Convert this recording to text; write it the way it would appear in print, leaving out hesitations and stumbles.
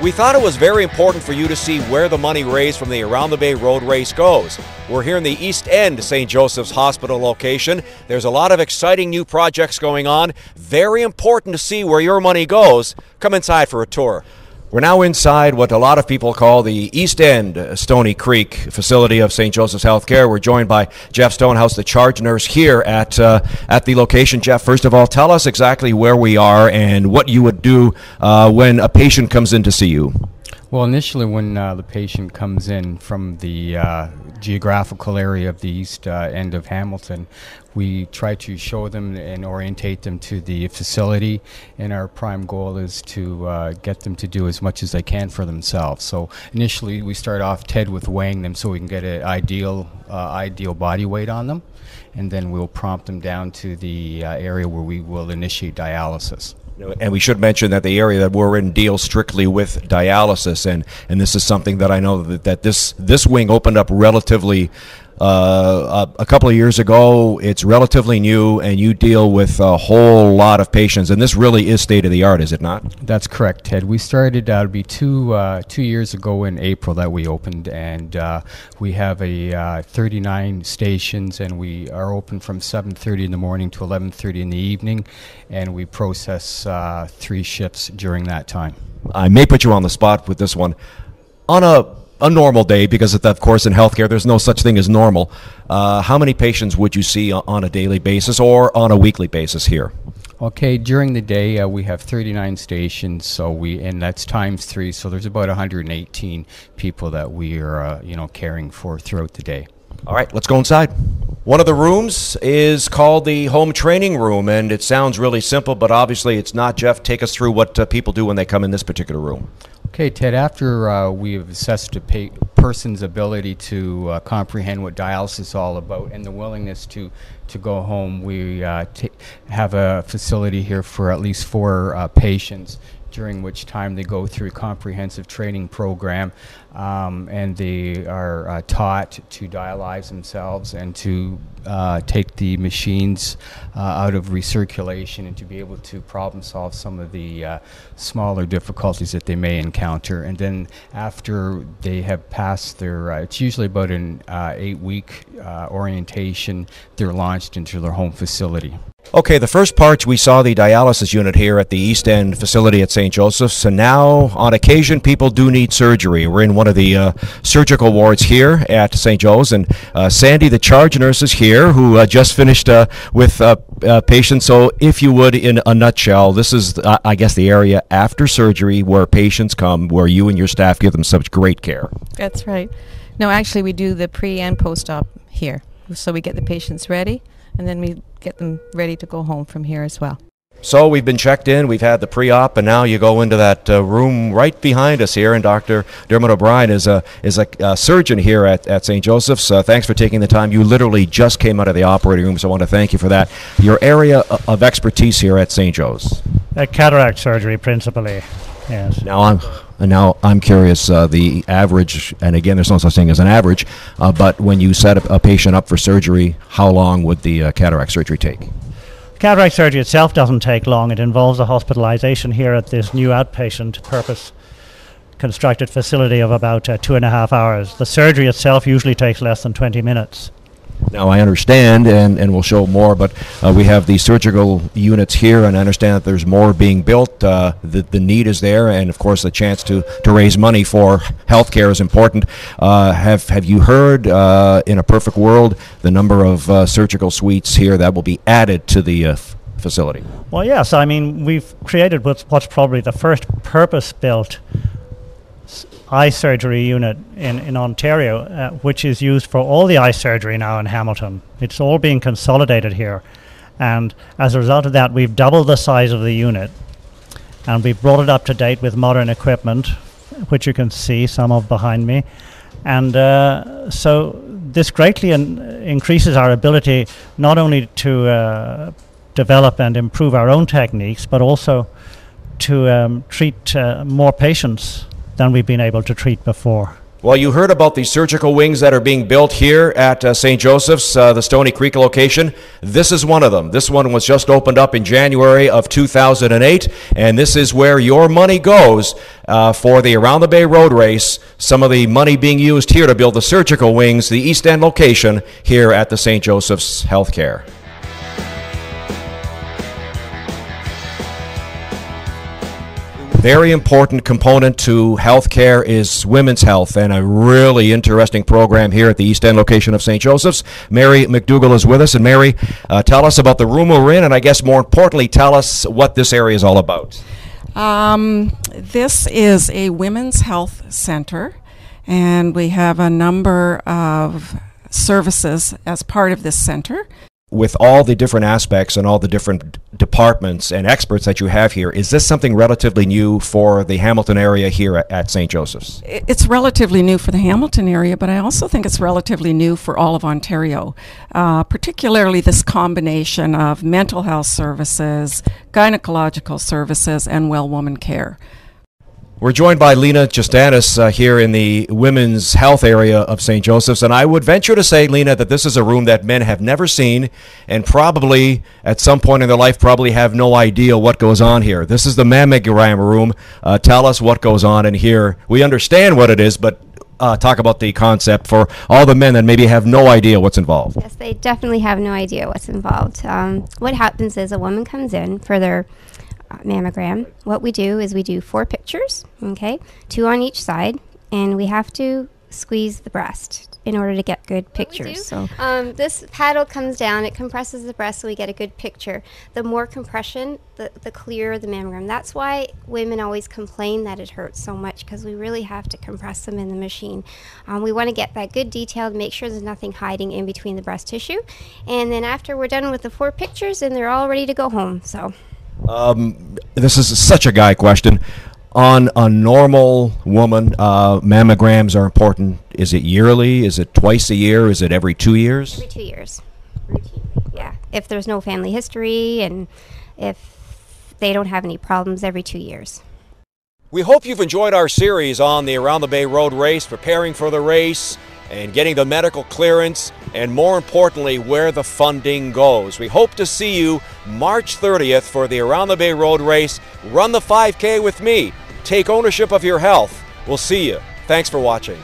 We thought it was very important for you to see where the money raised from the Around the Bay Road Race goes. We're here in the East End St. Joseph's Hospital location. There's a lot of exciting new projects going on. Very important to see where your money goes. Come inside for a tour. We're now inside what a lot of people call the East End Stony Creek facility of St. Joseph's Healthcare. We're joined by Jeff Stonehouse, the charge nurse here at the location. Jeff, first of all, tell us exactly where we are and what you would do when a patient comes in to see you. Well, initially when the patient comes in from the geographical area of the east end of Hamilton, we try to show them and orientate them to the facility, and our prime goal is to get them to do as much as they can for themselves. So initially we start off, Ted, with weighing them so we can get an ideal body weight on them, and then we'll prompt them down to the area where we will initiate dialysis. And we should mention that the area that we're in deals strictly with dialysis, and this is something that I know that this wing opened up relatively a couple of years ago. It's relatively new, and you deal with a whole lot of patients, and this really is state-of-the-art, is it not? That's correct, Ted. We started, it'll be 2 years ago in April that we opened, and we have 39 stations, and we are open from 7:30 in the morning to 11:30 in the evening, and we process 3 shifts during that time. I may put you on the spot with this one. On a normal day, because of course in healthcare there's no such thing as normal, how many patients would you see on a daily basis or on a weekly basis here? Okay, during the day we have 39 stations, and that's times 3, so there's about 118 people that we are caring for throughout the day. All right, let's go inside. One of the rooms is called the home training room, and it sounds really simple, but obviously it's not. Jeff, take us through what people do when they come in this particular room. Okay, Ted, after we have assessed a person's ability to comprehend what dialysis is all about and the willingness to go home, we have a facility here for at least 4 patients, during which time they go through a comprehensive training program, and they are taught to dialyze themselves and to take the machines out of recirculation and to be able to problem solve some of the smaller difficulties that they may encounter. And then after they have passed their, it's usually about an 8-week orientation, they're launched into their home facility. Okay, the first part we saw the dialysis unit here at the East End facility at St. Joseph's, and now on occasion people do need surgery. We're in one of the surgical wards here at St. Joe's, and Sandy, the charge nurse, is here, who just finished with patients. So if you would, in a nutshell, this is I guess the area after surgery where patients come, where you and your staff give them such great care. That's right. No, actually we do the pre and post-op here, so we get the patients ready, and then we get them ready to go home from here as well. So we've been checked in, we've had the pre-op, and now you go into that room right behind us here, and Dr. Dermot O'Brien is a surgeon here at St. Joseph's. Thanks for taking the time. You literally just came out of the operating room, so I want to thank you for that. Your area of expertise here at St. Joe's? Cataract surgery, principally, yes. Now I'm curious, the average, and again there's no such thing as an average, but when you set a patient up for surgery, how long would the cataract surgery take? Cataract surgery itself doesn't take long. It involves a hospitalization here at this new outpatient purpose constructed facility of about 2.5 hours. The surgery itself usually takes less than 20 minutes. Now I understand, and we'll show more, but we have the surgical units here, and I understand that there's more being built. The need is there, and of course the chance to raise money for healthcare is important. Have you heard, in a perfect world, the number of surgical suites here that will be added to the facility? Well, yes. I mean, we've created what's probably the first purpose-built eye surgery unit in Ontario, which is used for all the eye surgery now in Hamilton. It's all being consolidated here, and as a result of that we've doubled the size of the unit, and we've brought it up to date with modern equipment, which you can see some of behind me, and so this greatly increases our ability not only to develop and improve our own techniques, but also to treat more patients than we've been able to treat before. Well, you heard about the surgical wings that are being built here at St. Joseph's, the Stony Creek location. This is one of them. This one was just opened up in January of 2008, and this is where your money goes for the Around the Bay Road Race. Some of the money being used here to build the surgical wings, the East End location here at the St. Joseph's Healthcare. Very important component to healthcare is women's health, and a really interesting program here at the East End location of St. Joseph's. Mary McDougall is with us, and Mary, tell us about the room we're in, and I guess more importantly, tell us what this area is all about. This is a women's health center, and we have a number of services as part of this center. With all the different aspects and all the different departments and experts that you have here, is this something relatively new for the Hamilton area here at St. Joseph's? It's relatively new for the Hamilton area, but I also think it's relatively new for all of Ontario, particularly this combination of mental health services, gynecological services, and well woman care. We're joined by Lena Justanis here in the women's health area of St. Joseph's, and I would venture to say, Lena, that this is a room that men have never seen and probably at some point in their life probably have no idea what goes on here. This is the mammogram room. Tell us what goes on in here. We understand what it is, but talk about the concept for all the men that maybe have no idea what's involved. Yes, they definitely have no idea what's involved. What happens is a woman comes in for their mammogram. What we do is we do 4 pictures, okay, 2 on each side, and we have to squeeze the breast in order to get good pictures. So this paddle comes down, it compresses the breast so we get a good picture. The more compression, the clearer the mammogram. That's why women always complain that it hurts so much, because we really have to compress them in the machine. We want to get that good detail, make sure there's nothing hiding in between the breast tissue, and then after we're done with the 4 pictures, then they're all ready to go home. So this is such a guy question. On a normal woman, mammograms are important. Is it yearly? Is it twice a year? Is it every 2 years? Every 2 years. Routinely, yeah. If there's no family history and if they don't have any problems, every 2 years. We hope you've enjoyed our series on the Around the Bay Road Race, preparing for the race and getting the medical clearance, and more importantly, where the funding goes. We hope to see you March 30th for the Around the Bay Road Race. Run the 5K with me. Take ownership of your health. We'll see you. Thanks for watching.